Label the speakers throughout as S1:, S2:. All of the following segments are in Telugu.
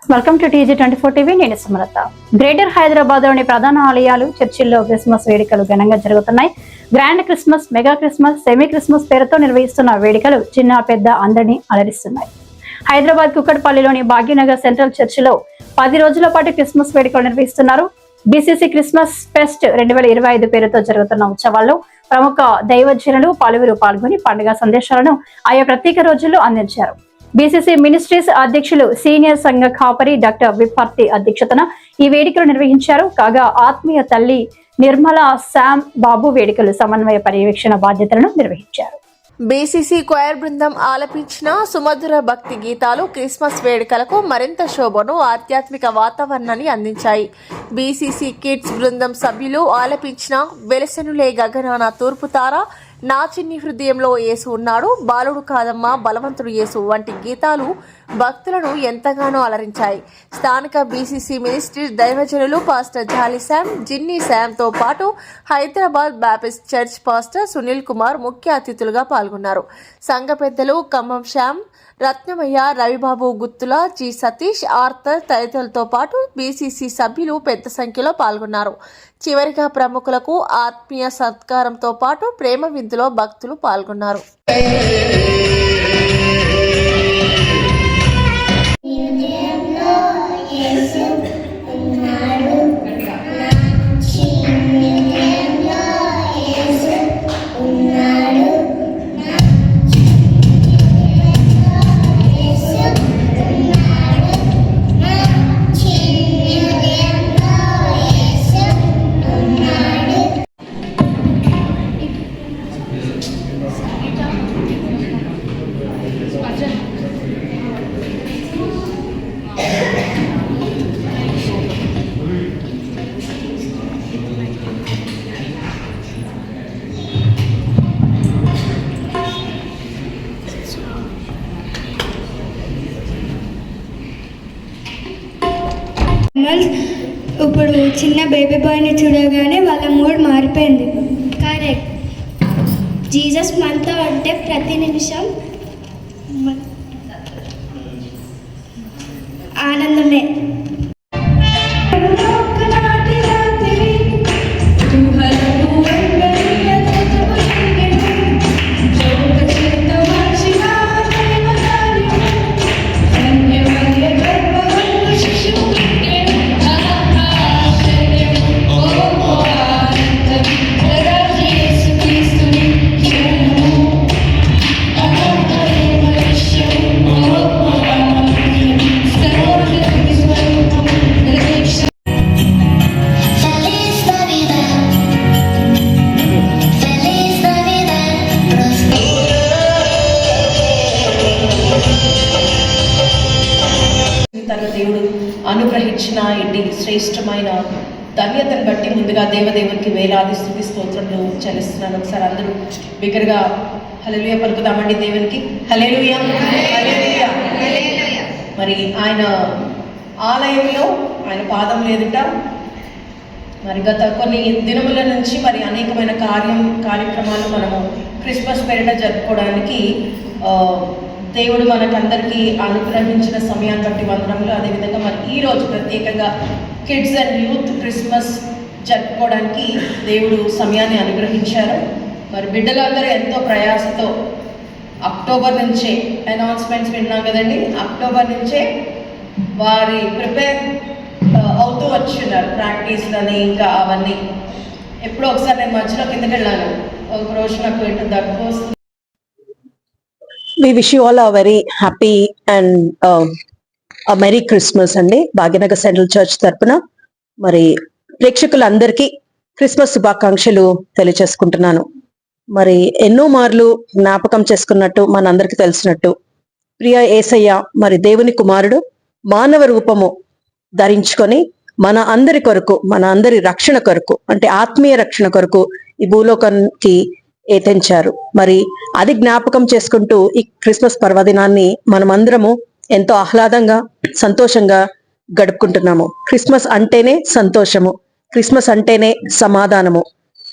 S1: Welcome to TG24 TV. నేను సుమలత. గ్రేటర్ హైదరాబాద్ లోని ప్రధాన ఆలయాలు, చర్చిల్లో క్రిస్మస్ వేడుకలు ఘనంగా జరుగుతున్నాయి. Grand Christmas, mega Christmas, semi Christmas పేరుతో నిర్వహిస్తున్న వేడుకలు చిన్న పెద్ద అందరినీ అలరిస్తున్నాయి. హైదరాబాద్ కుక్కట్పల్లిలోని భాగ్యనగర్ సెంట్రల్ చర్చిలో 10 రోజుల పాటు క్రిస్మస్ వేడుకలు నిర్వహిస్తున్నారు. BCC క్రిస్మస్ ఫెస్ట్ 2025 పేరుతో జరుగుతున్న ఉత్సవాల్లో ప్రముఖ దైవజనులు పలువురు పాల్గొని పండుగ సందేశాలను ఆయా ప్రత్యేక రోజుల్లో అందించారు. BCC మినిస్ట్రీస్ అధ్యక్షులు సీనియర్ సంఘ కాపరి డాక్టర్ విపర్తి అధ్యక్షతన ఈ వేడుకలు నిర్వహించారు. కాగా ఆత్మీయ తల్లి నిర్మల శామ్ బాబు వేడుకలు సమన్వయ పర్యవేక్షణ బాధ్యతలను నిర్వహించారు.
S2: BCC క్వైర్ బృందం ఆలపించిన సుమధుర భక్తి గీతాలు క్రిస్మస్ వేడుకలకు మరింత శోభను, ఆధ్యాత్మిక వాతావరణాన్ని అందించాయి. BCC కిడ్స్ బృందం సభ్యులు ఆలపించిన వెలసెనులే గగనాన తూర్పు తార, నా చిన్ని హృదయంలో యేసు ఉన్నాడు, బాలుడు కాదమ్మా బలవంతుడు యేసు వంటి గీతాలు భక్తులను ఎంతగానో అలరించాయి. స్థానిక BCC మినిస్ట్రీ దైవజనులు పాస్టర్ జాలి శామ్, జిన్నీ శామ్తో పాటు Hyderabad Baptist church pastor Sunil Kumar ముఖ్య అతిథులుగా పాల్గొన్నారు. సంఘ పెద్దలు ఖమ్మం శ్యామ్, రత్నమయ్య, రవిబాబు గుత్తుల, జి సతీష్, ఆర్థర్ తదితరులతో పాటు BCC సభ్యులు పెద్ద సంఖ్యలో పాల్గొన్నారు. చివరిగా ప్రముఖులకు ఆత్మీయ సత్కారంతో పాటు ప్రేమ విందులో భక్తులు పాల్గొన్నారు.
S3: ఇప్పుడు చిన్న బేబీ బాయ్ని చూడగానే వాళ్ళ మూడ్ మారిపోయింది.
S4: కరెక్ట్. జీసస్ మనతో అంటే ప్రతి నిమిషం
S3: ఆనందమే.
S5: దేవుడు అనుగ్రహించిన ఇట్టి శ్రేష్టమైన ధన్యతను బట్టి ముందుగా దేవదేవునికి వేలాది స్తుతి స్తోత్రములు చెల్లిస్తున్నాను. ఒకసారి అందరూ బిగ్గరగా హల్లెలూయా పలుకుదామండి దేవునికి. హల్లెలూయా, హల్లెలూయా. మరి ఆయన ఆలయంలో ఆయన పాదం ఎదుట మరి గత కొన్ని దినముల నుంచి మరి అనేకమైన కార్యక్రమాలు మనము క్రిస్మస్ పేరిట జరుపుకోవడానికి దేవుడు మనకందరికీ అనుగ్రహించిన సమయాన్ని బట్టి వందనములు. అదేవిధంగా మరి ఈరోజు ప్రత్యేకంగా కిడ్స్ అండ్ యూత్ క్రిస్మస్ జరుపుకోవడానికి దేవుడు సమయాన్ని అనుగ్రహించారు. మరి బిడ్డలందరూ ఎంతో ప్రయాసతో అక్టోబర్ నుంచే అనౌన్స్మెంట్స్ విన్నాం కదండి, అక్టోబర్ నుంచే వారి ప్రిపేర్ అవుతూ వచ్చున్నారు. ప్రాక్టీస్లని ఇంకా అవన్నీ. ఎప్పుడో ఒకసారి నేను మధ్యలో కిందకి వెళ్ళాను, ఒక రోజు నాకు ఏంటో దగ్గు వస్తుంది.
S6: We wish you all a very happy and a Merry Christmas అండి. భాగ్యనగర్ సెంట్రల్ చర్చ్ తరపున మరి ప్రేక్షకులందరికీ క్రిస్మస్ శుభాకాంక్షలు తెలియచేసుకుంటున్నాను. మరి ఎన్నో మార్లు జ్ఞాపకం చేసుకున్నట్టు మనందరికీ తెలిసినట్టు ప్రియ యేసయ్య మరి దేవుని కుమారుడు మానవ రూపము ధరించుకొని మన అందరి కొరకు, మన అందరి రక్షణ కొరకు, అంటే ఆత్మీయ రక్షణ కొరకు ఈ భూలోకానికి ఏతించారు. మరి అది జ్ఞాపకం చేసుకుంటూ ఈ క్రిస్మస్ పర్వదినాన్ని మనమందరము ఎంతో ఆహ్లాదంగా సంతోషంగా గడుపుకుంటున్నాము. క్రిస్మస్ అంటేనే సంతోషము, క్రిస్మస్ అంటేనే సమాధానము,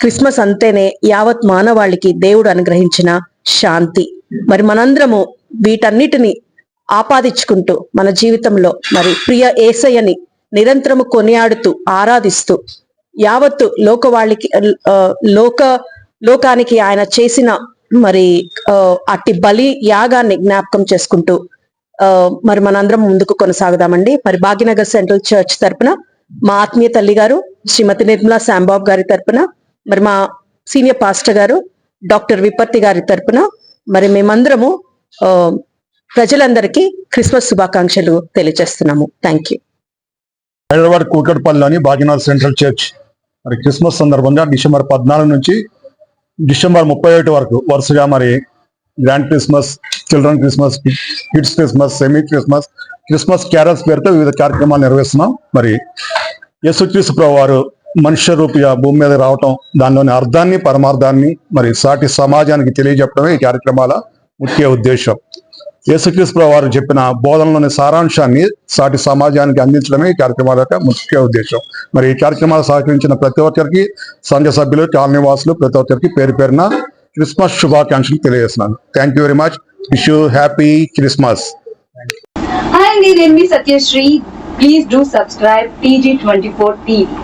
S6: క్రిస్మస్ అంటేనే యావత్ మానవాళికి దేవుడు అనుగ్రహించిన శాంతి. మరి మనందరము వీటన్నిటిని ఆపాదించుకుంటూ మన జీవితంలో మరి ప్రియ యేసయ్యని నిరంతరము కొనియాడుతూ ఆరాధిస్తూ యావత్తు లోకానికి ఆయన చేసిన మరి అట్టి బలి యాగాన్ని జ్ఞాపకం చేసుకుంటూ మరి మనందరం ముందుకు కొనసాగుదామండి. మరి భాగ్యనగర్ సెంట్రల్ చర్చ్ తరపున మా ఆత్మీయ తల్లి గారు శ్రీమతి నిర్మలా శాంబాబు గారి తరపున, మరి మా సీనియర్ పాస్టర్ గారు డాక్టర్ విపత్తి గారి తరపున మరి మేమందరము ప్రజలందరికీ క్రిస్మస్ శుభాకాంక్షలు తెలియజేస్తున్నాము. Thank you.
S7: హైదరాబాద్ కూకట్పల్లిలోని భాగ్యనగర్ సెంట్రల్ చర్చ్ మరి క్రిస్మస్ సందర్భంగా డిసెంబర్ 14 నుంచి డిసెంబర్ 31 వరకు వరుసగా మరి grand Christmas, children Christmas, kids Christmas, semi Christmas, Christmas carols పేరుతో వివిధ కార్యక్రమాలు నిర్వహిస్తున్నాం. మరి యేసుక్రీస్తు ప్రభువు వారు మనుష్య రూపిగా భూమి మీద రావటం, దానిలోని అర్థాన్ని పరమార్థాన్ని మరి సాటి సమాజానికి తెలియజెప్పడమే ఈ కార్యక్రమాల ముఖ్య ఉద్దేశం. యేసుక్రీస్తు ప్రభువు వారు చెప్పిన బోధనలోని సారాంశాన్ని సాటి సమాజానికి అందించడమే ఈ కార్యక్రమాల యొక్క ముఖ్య ఉద్దేశం. మరి ఈ కార్యక్రమాలు సహకరించిన ప్రతి ఒక్కరికి, సంఘ సభ్యులు, కాలనీ వాసులు ప్రతి ఒక్కరికి పేరు పేరున క్రిస్మస్ శుభాకాంక్షలు తెలియజేస్తున్నాను. Thank you very much. Wish you happy Christmas.
S8: Hi, నేను మీ Satyasri. Please do subscribe TG24 TV.